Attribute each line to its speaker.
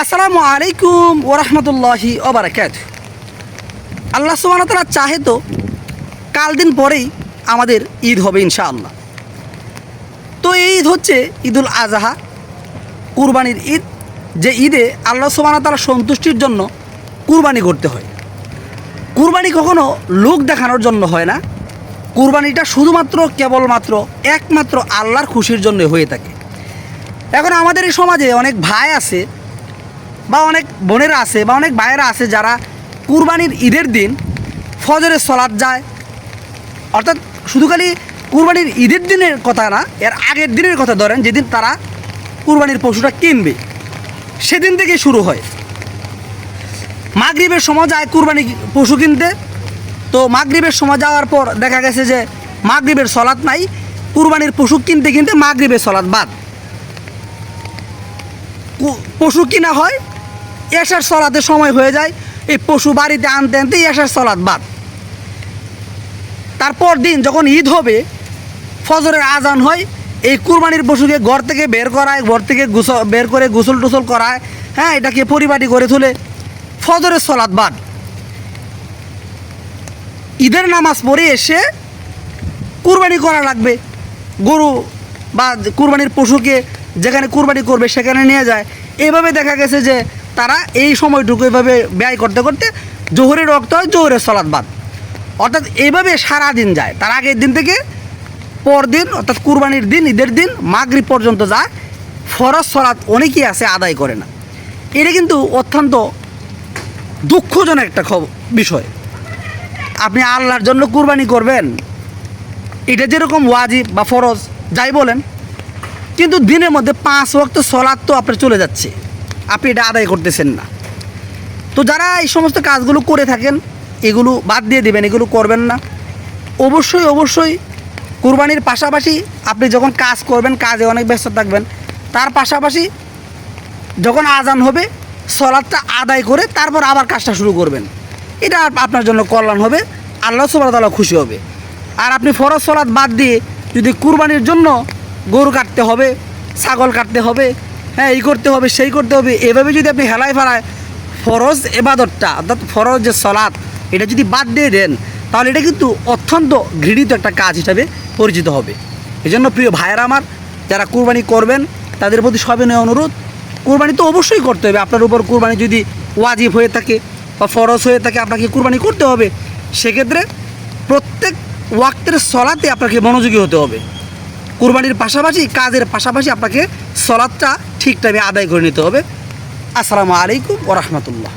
Speaker 1: আসসালামু আলাইকুম ওরহমতুল্লাহি ওবারাকাতুহু। আল্লাহ সুবহানাহু ওয়া তাআলা চাহে তো কাল দিন পরেই আমাদের ঈদ হবে ইনশাআল্লাহ। তো এই ঈদ হচ্ছে ঈদুল আজহা, কুরবানির ঈদ। যে ঈদে আল্লাহ সুবহানাহু ওয়া তাআলা সন্তুষ্টির জন্য কুরবানি করতে হয়। কুরবানি কখনো লোক দেখানোর জন্য হয় না। কুরবানিটা শুধুমাত্র কেবলমাত্র একমাত্র আল্লাহর খুশির জন্য হয়ে থাকে। এখন আমাদের এই সমাজে অনেক ভাই আছে বা অনেক বোনেরা আছে বা অনেক ভাইয়েরা আছে যারা কুরবানির ঈদের দিন ফজরের সলাত যায়। অর্থাৎ শুধু খালি কুরবানির ঈদের দিনের কথা না, এর আগের দিনের কথা ধরেন, যেদিন তারা কুরবানির পশুটা কিনবে সেদিন থেকে শুরু হয়। মাগরিবের সময় যায় কুরবানি পশু কিনতে। তো মাগরিবের সময় যাওয়ার পর দেখা গেছে যে মাগরিবের সলাত নাই, কুরবানির পশু কিনতে কিনতে মাগরিবের সলাত বাদ। পশু কিনা হয়, এশার সলাতের সময় হয়ে যায়, এই পশু বাড়িতে আনতে আনতে এশার সলাত বাদ। তারপর দিন যখন ঈদ হবে, ফজরের আজান হয়, এই কুরবানির পশুকে ঘর থেকে বের করায়, ঘর থেকে বের করে গোসল টোসল করায়, হ্যাঁ, এটাকে পরিপাটি করে তুলে ফজরের সলাত বাদ। ঈদের নামাজ পড়ে এসে কুরবানি করা লাগবে। গরু বা কুরবানির পশুকে যেখানে কুরবানি করবে সেখানে নিয়ে যায়। এভাবে দেখা গেছে যে তারা এই সময়টুকু এভাবে ব্যয় করতে করতে জোহরের ওয়াক্ত হয়, জোহরের সলাত বাদ। অর্থাৎ এইভাবে সারাদিন যায়। তার আগের দিন থেকে পরদিন অর্থাৎ কুরবানির দিন, ঈদের দিন মাগরিব পর্যন্ত যায়। ফরজ সলাত অনেকেই আছে আদায় করে না। এটা কিন্তু অত্যন্ত দুঃখজনক একটা বিষয়। আপনি আল্লাহর জন্য কুরবানি করবেন, এটা যেরকম ওয়াজিব বা ফরজ যাই বলেন, কিন্তু দিনের মধ্যে 5 ওয়াক্ত সলাত তো আপনার চলে যাচ্ছে, আপনি এটা আদায় করতেছেন না। তো যারা এই সমস্ত কাজগুলো করে থাকেন এগুলো বাদ দিয়ে দিবেন, এগুলো করবেন না। অবশ্যই অবশ্যই কুরবানির পাশাপাশি আপনি যখন কাজ করবেন, কাজে অনেক ব্যস্ত থাকবেন, তার পাশাপাশি যখন আজান হবে সলাতটা আদায় করে তারপর আবার কাজটা শুরু করবেন। এটা আপনার জন্য কল্যাণ হবে, আল্লাহ সুবহানাহু ওয়া তাআলা খুশি হবে। আর আপনি ফরজ সলাত বাদ দিয়ে যদি কুরবানির জন্য গরু কাটতে হবে, ছাগল কাটতে হবে, হ্যাঁ, এই করতে হবে সেই করতে হবে, এভাবে যদি আপনি হেলায় ফেলায় ফরজ এবাদতটা অর্থাৎ ফরজ যে সলাত এটা যদি বাদ দিয়ে দেন, তাহলে এটা কিন্তু অত্যন্ত ঘৃণিত একটা কাজ হিসাবে পরিচিত হবে। এই জন্য প্রিয় ভাইয়েরা আমার, যারা কুরবানি করবেন তাদের প্রতি সবিনয় অনুরোধ, কুরবানি তো অবশ্যই করতে হবে। আপনার উপর কুরবানি যদি ওয়াজিব হয়ে থাকে বা ফরজ হয়ে থাকে, আপনাকে কুরবানি করতে হবে। সেক্ষেত্রে প্রত্যেক ওয়াক্তের সলাতে আপনাকে মনোযোগী হতে হবে। কুরবানির পাশাপাশি কাজের পাশাপাশি আপনাকে সলাতটা ঠিক টাইমে আদায় করে নিতে হবে। আসসালামু আলাইকুম ওয়া রাহমাতুল্লাহ।